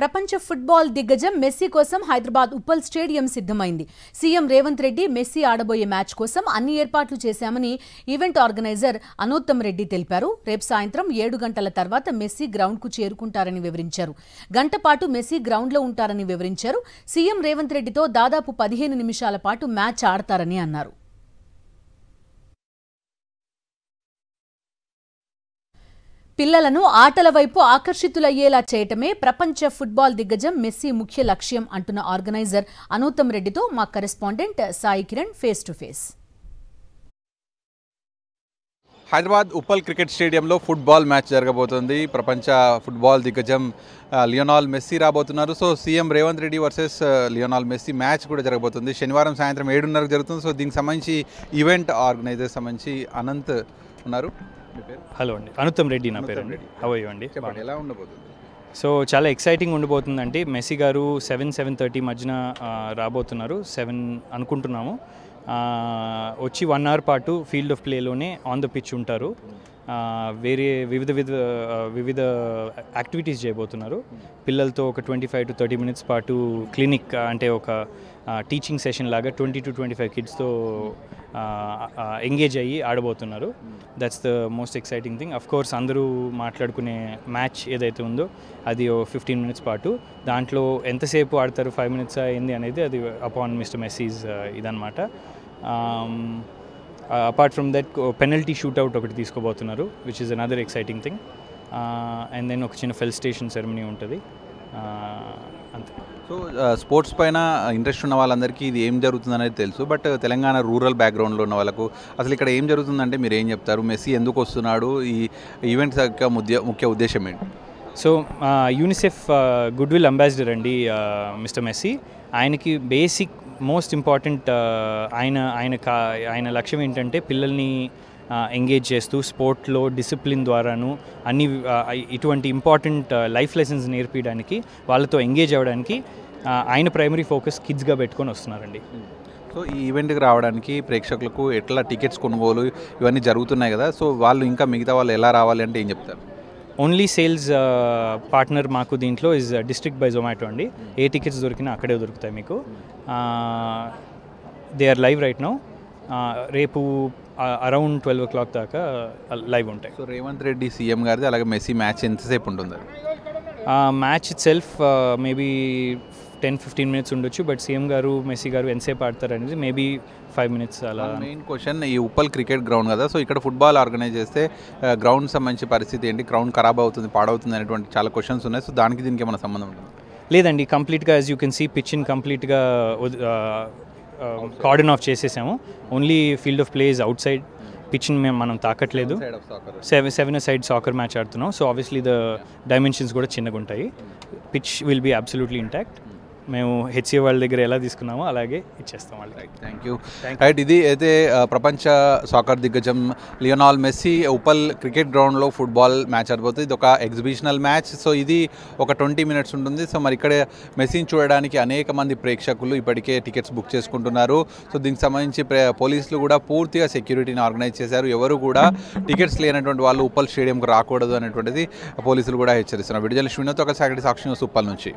ప్రపంచ ఫుట్బాల్ దిగ్గజం మెస్సీ కోసం హైదరాబాద్ ఉప్పల్ స్టేడియం సిద్ధమైంది. సీఎం రేవంత్ రెడ్డి మెస్సీ ఆడబోయే మ్యాచ్ కోసం అన్ని ఏర్పాట్లు చేశామని ఈవెంట్ ఆర్గనైజర్ అనోత్తమ్ రెడ్డి తెలిపారు. రేపు సాయంత్రం 7 గంటల తర్వాత మెస్సీ గ్రౌండ్కు చేరుకుంటారని వివరించారు. గంట పాటు మెస్సీ గ్రౌండ్లో ఉంటారని వివరించారు. సీఎం రేవంత్ రెడ్డితో దాదాపు 15 నిమిషాల పాటు మ్యాచ్ ఆడతారని అన్నారు. పిల్లలను ఆటల వైపు ఆకర్షితులయ్యేలా చేయటమే ప్రపంచ ఫుట్బాల్ దిగ్గజం మెస్సీ ముఖ్య లక్ష్యం అంటున్న ఆర్గనైజర్ అనోత్తమ్ రెడ్డితో మా correspondent Sai Kiran face to face. Hyderabad Uppal cricket స్టేడియంలో ఫుట్బాల్ మ్యాచ్ జరగబోతుంది. ప్రపంచ ఫుట్బాల్ దిగ్గజం లియోనాల్ మెస్సీ రాబోతున్నారు. So CM Revanth Reddy versus Lionel Messi match కూడా జరగబోతుంది. శనివారం సాయంత్రం 7:30 జరుగుతుంది. సో దీనికి సంబంధించి ఈవెంట్ ఆర్గనైజర్ సంబంధించి అనంత్ ఉన్నారు. హలో అండి, అనుత్తమ్ రెడ్డి నా పేరు అండి. హవయ్యూ అండి. ఎలా ఉండబోతుంది? సో చాలా ఎక్సైటింగ్ ఉండబోతుందండి. మెస్సీ గారు 7-7:30 మధ్యన రాబోతున్నారు. 7 అనుకుంటున్నాము. వచ్చి 1 అవర్ పాటు ఫీల్డ్ ఆఫ్ ప్లేలోనే ఆన్ ద పిచ్ ఉంటారు. వేరే వివిధ యాక్టివిటీస్ చేయబోతున్నారు. పిల్లలతో ఒక 25 to 30 మినిట్స్ పాటు క్లినిక్ అంటే ఒక టీచింగ్ సెషన్ లాగా 20 to 25 కిడ్స్తో ఎంగేజ్ అయ్యి ఆడబోతున్నారు. That's the most exciting thing. Of course అందరూ మాట్లాడుకునే మ్యాచ్ ఏదైతే ఉందో అది 15 మినిట్స్ పాటు, దాంట్లో ఎంతసేపు ఆడతారు 5 మినిట్స్ అయింది అనేది అది అపాన్ మిస్టర్ మెస్సీస్ ఇదన్నమాట. Apart from that penalty shootout ఒకటి తీసుకోబోతున్నారు, which is another exciting thing. And then ఒక చిన్న ఫెలిసిటేషన్ సెరమనీ ఉంటుంది. అంతే. సో స్పోర్ట్స్ పైన ఇంట్రెస్ట్ ఉన్న వాళ్ళందరికీ ఇది ఏం జరుగుతుంది అనేది తెలుసు. బట్ తెలంగాణ రూరల్ బ్యాక్గ్రౌండ్లో ఉన్న వాళ్ళకు అసలు ఇక్కడ ఏం జరుగుతుందంటే మీరు ఏం చెప్తారు? మెస్సీ ఎందుకు వస్తున్నాడు? ఈ ఈవెంట్స్ యొక్క ముఖ్య ఉద్దేశం ఏంటి? So UNICEF good will ambassador అండి మిస్టర్ మెస్సీ. ఆయనకి బేసిక్ మోస్ట్ ఇంపార్టెంట్ ఆయన లక్ష్యం ఏంటంటే పిల్లల్ని ఎంగేజ్ చేస్తూ స్పోర్ట్లో డిసిప్లిన్ ద్వారాను అన్ని ఇటువంటి ఇంపార్టెంట్ లైఫ్ లెసన్స్ నేర్పించడానికి, వాళ్ళతో ఎంగేజ్ అవ్వడానికి ఆయన ప్రైమరీ ఫోకస్ కిడ్స్గా పెట్టుకొని వస్తున్నారండి. సో ఈ ఈవెంట్కి రావడానికి ప్రేక్షకులకు ఎట్లా టికెట్స్ కొనుగోలు ఇవన్నీ జరుగుతున్నాయి కదా, సో వాళ్ళు ఇంకా మిగతా వాళ్ళు ఎలా రావాలి అంటే ఏం చెప్తారు? ఓన్లీ సేల్స్ పార్ట్నర్ మాకు దీంట్లో ఇస్ డిస్ట్రిక్ట్ బై జొమాటో అండి. ఏ టికెట్స్ దొరికినా అక్కడే దొరుకుతాయి మీకు. They are live right now. రేపు అరౌండ్ 12 o'clock దాకా లైవ్ ఉంటాయి. సో రేవంత్ రెడ్డి సీఎం గారిది అలాగే మెస్సీ మ్యాచ్ ఎంతసేపు ఉంటుంది? Match it self maybe 10-15 minutes ఉండొచ్చు. బట్ సీఎం గారు మెస్సీ గారు ఎంతసేపు ఆడతారు అనేది మేబీ 5 మినిట్స్ అలా. మెయిన్ క్వశ్చన్, ఈ ఉప్పల్ క్రికెట్ గ్రౌండ్ కదా, సో ఇక్కడ ఫుట్బాల్ ఆర్గనైజ్ చేస్తే గ్రౌండ్ సంబంధించి పరిస్థితి ఏంటి? గ్రౌండ్ ఖరాబ్ అవుతుంది, పాడవుతుంది అనేటువంటి చాలా క్వశ్చన్స్ ఉన్నాయి. సో దానికి దీనికి ఏమైనా సంబంధం ఉంటుంది? లేదండి, కంప్లీట్గా యాజ్ యూ కెన్ సీ పిచ్ని కంప్లీట్గా కార్డన్ ఆఫ్ చేసేసాము. Only field of play is outside. పిచ్ని మనం తాకట్లేదు. 7-a-side సాకర్ మ్యాచ్ ఆడుతున్నాం. సో ఆబ్వియస్లీ ద డైమెన్షన్స్ కూడా చిన్నగా ఉంటాయి. Pitch will be absolutely intact. మేము హెచ్సిఏ వాళ్ళ దగ్గర ఎలా తీసుకున్నామో అలాగే ఇచ్చేస్తాం వాళ్ళకి. Thank you. రైట్, ఇది అయితే ప్రపంచ సాకర్ దిగ్గజం లియోనాల్ మెస్సీ ఉప్పల్ క్రికెట్ గ్రౌండ్లో ఫుట్బాల్ మ్యాచ్ ఆడబోతుంది. ఇది ఒక ఎగ్జిబిషనల్ మ్యాచ్. సో ఇది ఒక 20 మినిట్స్ ఉంటుంది. సో మరి ఇక్కడ మెస్సీని చూడడానికి అనేక మంది ప్రేక్షకులు ఇప్పటికే టికెట్స్ బుక్ చేసుకుంటున్నారు. సో దీనికి సంబంధించి పోలీసులు కూడా పూర్తిగా సెక్యూరిటీని ఆర్గనైజ్ చేశారు. ఎవరు కూడా టికెట్స్ లేనటువంటి వాళ్ళు ఉప్పల్ స్టేడియంకి రాకూడదు అనేటువంటిది పోలీసులు కూడా హెచ్చరిస్తున్నారు. విడుదల శ్రీనాథ్, ఒక సాక్షి న్యూస్ ఉప్పల్ నుంచి.